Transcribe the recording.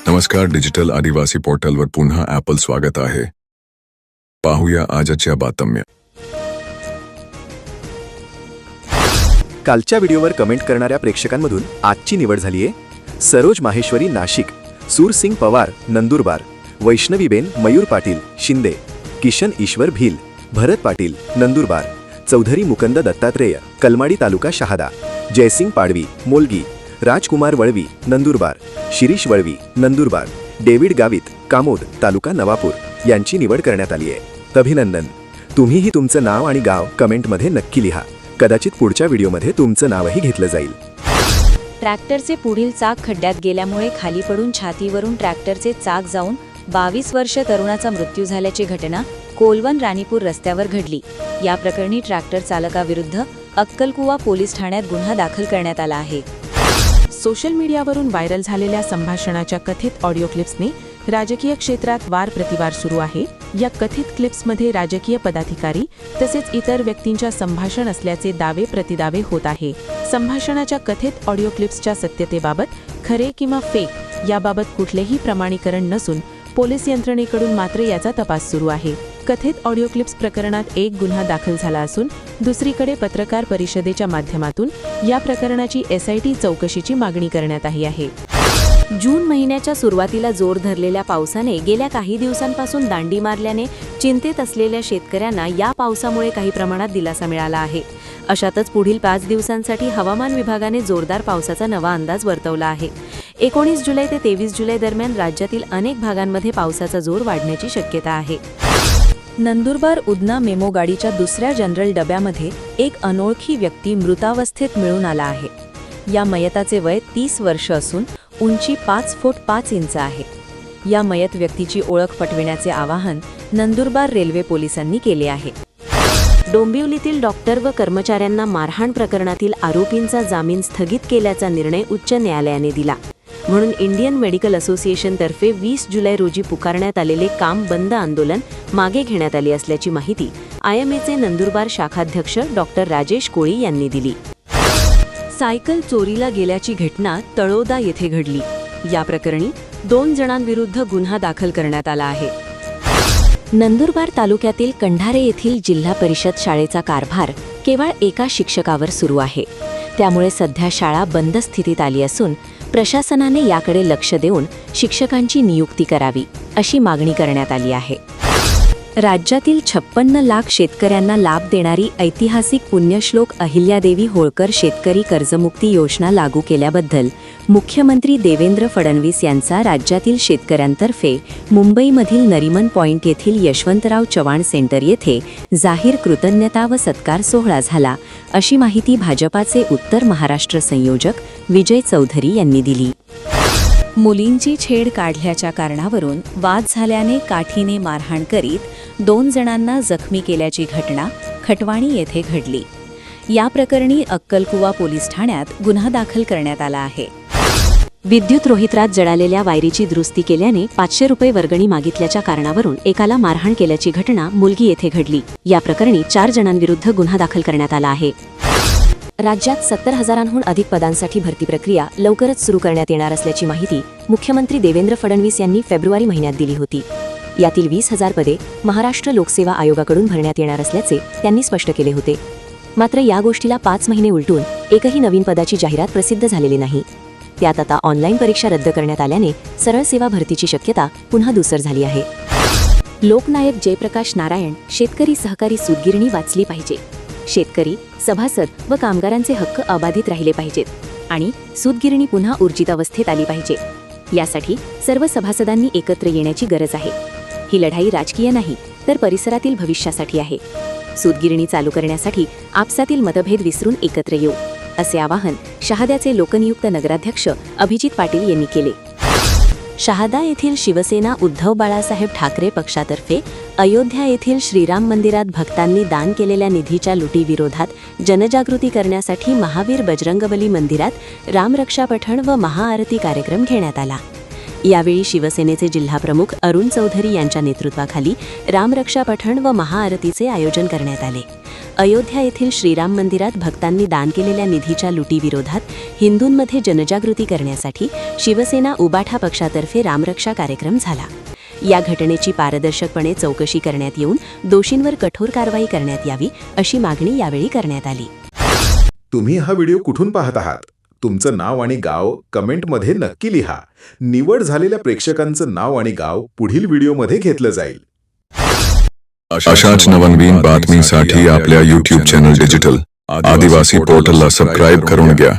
नमस्कार, डिजिटल आदिवासी पोर्टलवर पुन्हा ॲपल स्वागत आहे. पाहूया आजच्या बातम्या. कालच्या व्हिडिओवर कमेंट करणाऱ्या प्रेक्षकांमधून आजची निवड झाली आहे सरोज माहेश्वरी नाशिक, सूरसिंग पवार नंदुरबार, वैष्णवीबेन मयूर पाटील शिंदे, किशन ईश्वर भील, भरत पाटील नंदुरबार, चौधरी मुकंद दत्तात्रेय कलमाडी तालुका शहादा, जयसिंग पाडवी मोलगी, राजकुमार वळवी नंदुरबार, शिरीष वळवी नंदुरबार, डेव्हिड गावित कामोद तालुका नवापूर यांची निवड करण्यात आली आहे. अभिनंदन. तुम्हीही तुमचं नाव आणि गाव कमेंटमध्ये नक्की लिहा. कदाचित पुढच्या व्हिडिओमध्ये तुमचं नावही घेतलं जाईल. ट्रॅक्टरचे पुढील चाक खड्ड्यात गेल्यामुळे खाली पडून छातीवरून ट्रॅक्टरचे चाक जाऊन 22 वर्ष तरुणाचा मृत्यू झाल्याची घटना कोलवन राणीपूर रस्त्यावर घडली. या प्रकरणी ट्रॅक्टर चालकाविरुद्ध अक्कलकुवा पोलीस ठाण्यात गुन्हा दाखल करण्यात आला आहे. सोशल मीडियावरून व्हायरल झालेल्या संभाषणाच्या कथित ऑडिओ क्लिप्सने राजकीय क्षेत्रात वार प्रतिवार सुरू आहे. या कथित क्लिप्समध्ये राजकीय पदाधिकारी तसेच इतर व्यक्तींच्या संभाषण असल्याचे दावे प्रतिदावे होत आहे. संभाषणाच्या कथित ऑडिओ क्लिप्सच्या सत्यतेबाबत खरे किंवा फेक याबाबत कुठलेही प्रमाणीकरण नसून पोलीस यंत्रणेकडून मात्र याचा तपास सुरू आहे. कथित ऑडिओ क्लिप्स प्रकरणात एक गुन्हा दाखल झाला असून दुसरीकडे पत्रकार परिषदेच्या माध्यमातून या प्रकरणाची SIT चौकशीची मागणी करण्यात आली आहे. जून महिन्याच्या सुरुवातीला जोर धरलेल्या पावसाने गेल्या काही दिवसांपासून दांडी मारल्याने चिंतेत असलेल्या शेतकऱ्यांना या पावसामुळे काही प्रमाणात दिलासा मिळाला आहे. अशातच पुढील 5 दिवसांसाठी हवामान विभागाने जोरदार पावसाचा नवा अंदाज वर्तवला आहे. 19 जुलै ते 23 जुलै दरम्यान राज्यातील अनेक भागांमध्ये पावसाचा जोर वाढण्याची शक्यता आहे. नंदुरबार उधना मेमो गाडीच्या दुसऱ्या जनरल डब्यामध्ये एक अनोळखी व्यक्ती मृतावस्थेत मिळून आला आहे. या मयताचे वय 30 वर्ष असून उंची 5 फूट 5 इंच आहे. या मयत व्यक्तीची ओळख पटविण्याचे आवाहन नंदुरबार रेल्वे पोलिसांनी केले आहे. डोंबिवलीतील डॉक्टर व कर्मचाऱ्यांना मारहाण प्रकरणातील आरोपींचा जामीन स्थगित केल्याचा निर्णय उच्च न्यायालयाने दिला. म्हणून इंडियन मेडिकल असोसिएशनतर्फे 20 जुलै रोजी पुकारण्यात आलेले काम बंद आंदोलन मागे घेण्यात आले असल्याची माहिती IMAचे नंदुरबार शाखाध्यक्ष डॉक्टर राजेश कोळी यांनी दिली. सायकल चोरीला गेल्याची घटना तळोदा येथे घडली. या प्रकरणी 2 जणांविरुद्ध गुन्हा दाखल करण्यात आला आहे. नंदुरबार तालुक्यातील कंढारे येथील जिल्हा परिषद शाळेचा कारभार केवळ एका शिक्षकावर सुरू आहे. त्यामुळे सध्या शाळा बंद स्थितीत आली असून प्रशासनाने याकडे लक्ष देऊन शिक्षकांची नियुक्ती करावी अशी मागणी करण्यात आली आहे. राज्यातील 56 लाख शेतकऱ्यांना लाभ देणारी ऐतिहासिक पुण्यश्लोक अहिल्यादेवी होळकर शेतकरी कर्जमुक्ती योजना लागू केल्याबद्दल मुख्यमंत्री देवेंद्र फडणवीस यांचा राज्यातील शेतकऱ्यांतर्फे मुंबईमधील नरिमन पॉइंट येथील यशवंतराव चव्हाण सेंटर येथे जाहीर कृतज्ञता व सत्कार सोहळा झाला, अशी माहिती भाजपाचे उत्तर महाराष्ट्र संयोजक विजय चौधरी यांनी दिली. मुलींची छेड काढल्याच्या कारणावरून वाद झाल्याने काठीने मारहाण करीत 2 जणांना जखमी केल्याची घटना खटवाणी येथे घडली. या प्रकरणी अक्कलकुवा पोलीस ठाण्यात गुन्हा दाखल करण्यात आला आहे. विद्युत रोहित्रात जळालेल्या वायरीची दुरुस्ती केल्याने 500 रुपये वर्गणी मागितल्याच्या कारणावरून एकाला मारहाण केल्याची घटना मुलगी येथे घडली. या प्रकरणी 4 जणांविरुद्ध गुन्हा दाखल करण्यात आला आहे. राज्यात 70,000हून अधिक पदांसाठी भरती प्रक्रिया लवकरच सुरू करण्यात येणार असल्याची माहिती मुख्यमंत्री देवेंद्र फडणवीस यांनी फेब्रुवारी महिन्यात दिली होती. यातील 20,000 पदे महाराष्ट्र लोकसेवा आयोगाकडून भरण्यात येणार असल्याचे त्यांनी स्पष्ट केले होते. मात्र या गोष्टीला 5 महिने उलटून एकही नवीन पदाची जाहिरात प्रसिद्ध झालेली नाही. त्यात आता ऑनलाईन परीक्षा रद्द करण्यात आल्याने सरळ सेवा भरतीची शक्यता पुन्हा धूसर झाली आहे. लोकनायक जयप्रकाश नारायण शेतकरी सहकारी सूतगिरणी वाचली पाहिजे. शेतकरी, सभासद व कामगारांचे हक्क अबाधित राहिले पाहिजेत आणि सूतगिरणी पुन्हा ऊर्जित अवस्थेत आली पाहिजे. यासाठी सर्व सभासदांनी एकत्र येण्याची गरज आहे. ही लढाई राजकीय नाही तर परिसरातील भविष्यासाठी आहे. सूतगिरणी चालू करण्यासाठी आपसातील मतभेद विसरून एकत्र येऊ, असे आवाहन शहाद्याचे लोकनियुक्त नगराध्यक्ष अभिजित पाटील यांनी केले. शहादा येथील शिवसेना उद्धव बाळासाहेब ठाकरे पक्षातर्फे अयोध्या येथील श्रीराम मंदिरात भक्तांनी दान केलेल्या निधीच्या लुटीविरोधात जनजागृती करण्यासाठी महावीर बजरंगबली मंदिरात रामरक्षा पठण व महाआरती कार्यक्रम घेण्यात आला. यावेळी शिवसेनेचे जिल्हाप्रमुख अरुण चौधरी यांच्या नेतृत्वाखाली रामरक्षा पठण व महाआरतीचे आयोजन करण्यात आले. अयोध्या येथील श्रीराम मंदिरात भक्तांनी दान केलेल्या निधीच्या लुटीविरोधात हिंदूंमध्ये जनजागृती करण्यासाठी शिवसेना उबाठा पक्षातर्फे रामरक्षा कार्यक्रम झाला. या घटनेची पारदर्शकपणे चौकशी करण्यात येऊन दोषींवर कठोर कारवाई करण्यात यावी अशी मागणी यावेळी करण्यात आली. तुम्ही हा व्हिडिओ कुठून पाहत आहात? तुमचं नाव आणि गाव कमेंटमध्ये नक्की लिहा. निवड झालेल्या प्रेक्षकांचं नाव आणि गाव पुढील व्हिडिओमध्ये घेतलं जाईल. अशाच नवनवीन बातमीसाठी आपल्या YouTube चॅनल डिजिटल आदिवासी पोर्टलला सबस्क्राईब करून घ्या.